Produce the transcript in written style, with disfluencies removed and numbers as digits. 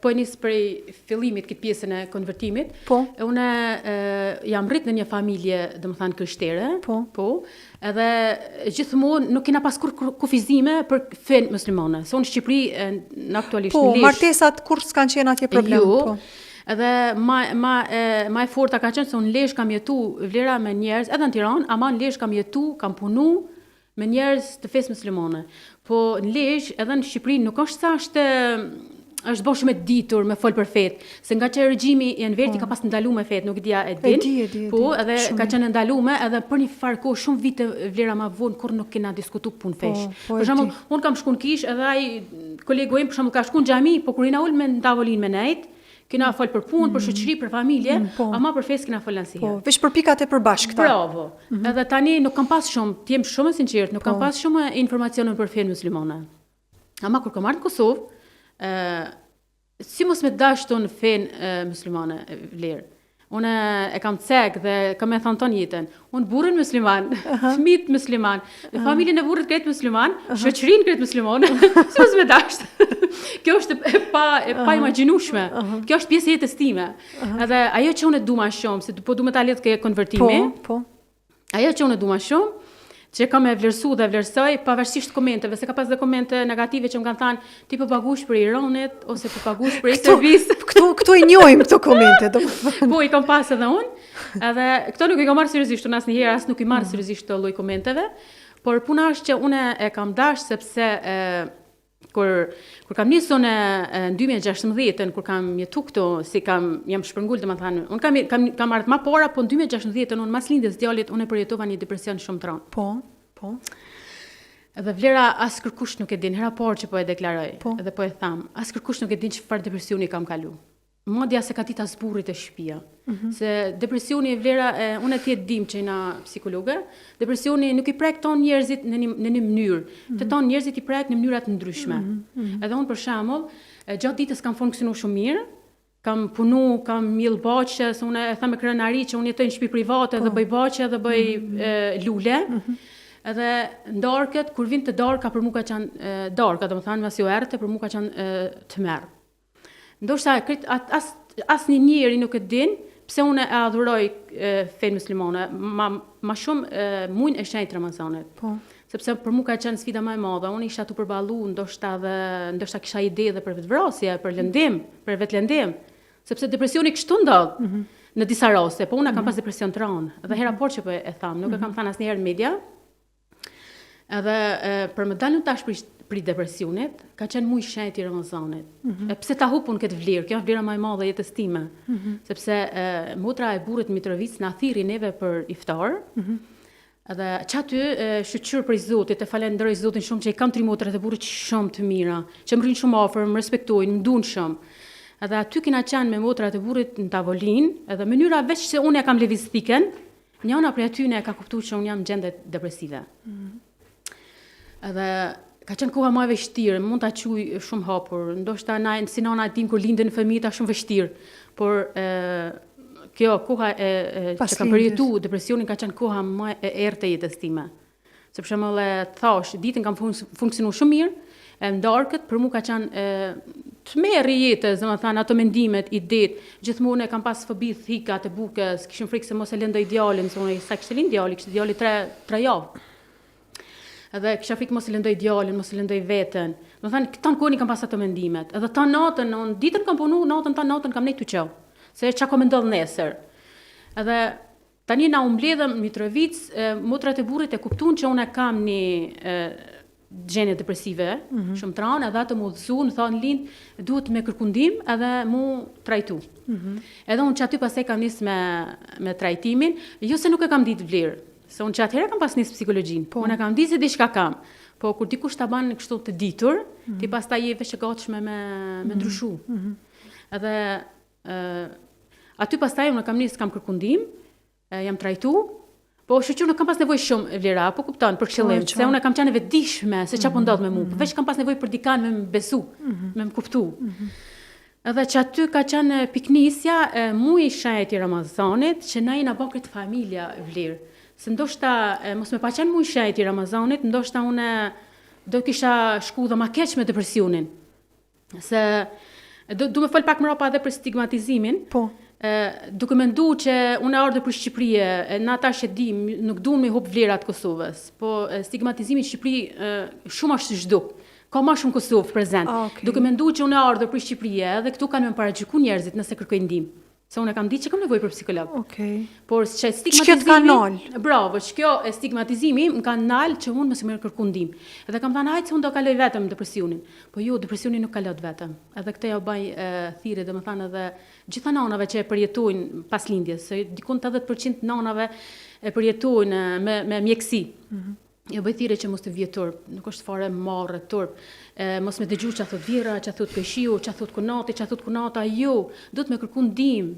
po e nis prej fillimit këtë pjesën e konvertimit. Po. Unë jam rrit në një familje, domethënë krishtere. Po. Edhe gjithmonë nuk kena pas kur kufizime për fen muslimane. Se unë në Shqipëri në aktualisht Po, në Lezhë. martesat kur s'kan qenë atje problem. Jo. Po. Edhe ma e forta ka qenë se unë në Lezhë kam jetu vlera me njerëz, edhe në Tiranë, ama në Lezhë kam jetu, kam punu me njerëz të fesë muslimane. Po në Lezhë edhe në Shqipëri nuk është sa është bërë shumë e ditur me fol për fetë, se nga që regjimi i Enverti ka pas ndaluar fetë, nuk dia e din. E di. Po, edhe ka qenë ndaluar, edhe për një farë kohë shumë vite vlera ma vonë kur nuk kena diskutuar punë fesh. Për shembull, unë kam shkuar në kish, edhe ai kolegu im për shembull ka shkuar në xhami, po kur i na ul me tavolinë me nejt, kena fol për punë, për shoqëri, për familje, ama për fesë kena fol asnjëherë. Po, veç për pikat e përbashkëta. Bravo. Edhe tani nuk kam pas shumë, të jem shumë e sinqert, nuk kam pas shumë informacione për fenë muslimane. Ama kur kam marrë në Kosovë, si mos me dashtu në fenë muslimane vlerë. Unë e kam cek dhe kam e thonë ton jetën. Unë burrin musliman, fëmijët musliman, familjen e burrit kretë musliman, shoqërinë kretë muslimane. Si mos me dashtë. Kjo është e pa imagjinueshme. Kjo është pjesë e jetës time. Edhe ajo që unë e du ma shumë, se po du me ta lidh ke konvertimi. Po. Ajo që unë e du ma shumë, që kam e vlerësu dhe vlerësoj, pavarësisht komenteve, se ka pas dhe komente negative që më kanë thënë, ti po pagush për Iranit, ose po pagush për servis. Këtu i njohim këto komente, domethënë. Po, i kam pas edhe unë, edhe këto nuk i kam marrë seriozisht, unë asnjëherë as nuk i marrë seriozisht të lloj komenteve, por puna është që unë e kam dash sepse kur kam nisur në 2016, kur kam jetu këtu, si jam shpërngul, domethënë, unë kam ardhur më para, po në 2016 unë mas lindjes djalit unë përjetova një depresion shumë të rëndë. Po. Edhe vlera as kërkush nuk e din, hera parë që po e deklaroj, edhe po e tham, as kërkush nuk e din çfarë depresioni kam kalu. Modja se ka tita zburit e shtëpia. Se depresioni vlera, unë e dim që jena psikologe, depresioni nuk i prek ton njerëzit në një mënyrë, të ton njerëzit i prek në mënyra të ndryshme. Edhe unë për shembull, gjatë ditës kam funksionuar shumë mirë, kam punu, kam miell baqe, se unë e them me krenari që unë jetoj në shtëpi private dhe bëj baqe dhe bëj lule. Edhe darkët, kur vin të darka për mua ka qenë darka, domethënë masi u errte për mua ka qenë tmerr. Ndoshta as një njeri nuk e din pse unë e adhuroj fenë muslimane, ma shumë muin e shenjtë Ramazanit. Po. Sepse për mua ka qenë sfida më e madhe. Unë isha tu përballu, ndoshta kisha ide edhe për vetvrasje, për lëndim, për vetlëndim. Sepse depresioni kështu ndodh në disa raste, po unë kam pas depresion të rënd. Dhe hera por që po e tham, nuk e kam thënë asnjëherë në media. Edhe për më dalë tash për depresionit, ka qenë muj shenjtë i Ramazanit. Pse ta hupun këtë vlerë? Kjo është vlera më e madhe e jetës time. Sepse motra e burrit Mitrovic na thirri neve për iftar. Edhe çaty shqyr për Zotit, e falenderoj Zotin shumë që i kam 3 motrat e burrit shumë të mira, që më rrin shumë afër, më respektojnë, më duan shumë. Edhe aty kena qenë me motrat e burrit në tavolinë, edhe mënyra veç se unë e kam lëviz pikën, njëna prej atyne e ka kuptuar që unë jam në gjendje depresive. Edhe ka qenë koha më e vështirë, mund ta quaj shumë hapur, ndoshta si nana e tim kur lindën fëmijët është shumë vështirë, por kjo koha që kam përjetuar depresionin ka qenë koha më e errët të jetës time. Se për shembull thash, ditën kam funksionuar shumë mirë, ndarkët për mua ka qenë tmerr i jetës, domethënë ato mendimet, idetë, gjithmonë kam pas fobi thika të bukës, kishim frikë se mos e lëndoj djalin, se unë sa kishte lind djali, kishte djali 3 javë. Edhe kisha frikë mos e lëndoj djalin, mos e lëndoj veten. Do thënë këtan kohën kam pas ato mendimet. Edhe ta natën, ditën kam punu, natën kam nejt të qoh. Se çka ka mendon nesër. Edhe tani na u mbledhëm Mitrovic, motrat e burrit e kuptuan që unë kam një gjendje depresive, shumë të rëndë, edhe ato më udhëzuan, thonë lind, duhet me kërkundim edhe mu trajtu. Edhe unë që aty pastaj kam nis me trajtimin, jo se nuk e kam ditë vlerë. Se unë që atëherë kam pas nisë psikologjinë, unë e kam di se diçka kam, po kur dikush ta ban kështu të ditur, ti pastaj je veç e gatshme me ndryshu. Edhe aty pastaj unë kam nisë, kam kërkundim, jam trajtu, po shoqëru nuk kam pas nevojë shumë vlera, po kupton për këshillim, se unë kam qenë e vetëdijshme se çfarë po ndodh me mua, veç kam pas nevojë për dikan me më besu, me më kuptu. Edhe që aty ka qenë piknisja muaj i shenjtë i Ramazanit, që na jena bën këtë familja vlerë. Se ndoshta mos me pa qenë muaj i shenjtë i Ramazanit, ndoshta unë do kisha shku dhe ma keq me depresionin. Se Du me fol pak më rapa edhe për stigmatizimin. Po. Duke mendu që unë ardhe për Shqipëri, në ata që dim, nuk duan me hub vlerat Kosovës, po stigmatizimi në Shqipëri shumë është çdo. Ka më shumë Kosovë prezent. Okay. Duke mendu që unë ardhe për Shqipëri dhe këtu kanë më paragjyku njerëzit nëse kërkojnë ndihmë. Se unë kam ditë që kam nevojë për psikolog. Okej. Por që Ç'kjo t'ka nal? Bravo, ç'kjo stigmatizimi më ka nal që unë mos më kërku ndihmë. Edhe kam thënë hajtë se unë do kaloj vetëm depresionin. Po jo, depresioni nuk kalot vetëm. Edhe këtë ja u baj thirrje, domethënë edhe gjitha nanave që e përjetojnë pas lindjes, se dikon 80% nanave e përjetojnë me mjekësi. Jo bëj thirrje që mos të vije turp, nuk është fare marrë turp. Mos me dëgju ç'a thot vjera, ç'a thot peshiu, ç'a thot kunati, ç'a thot kunata, jo, do të më kërku ndihmë.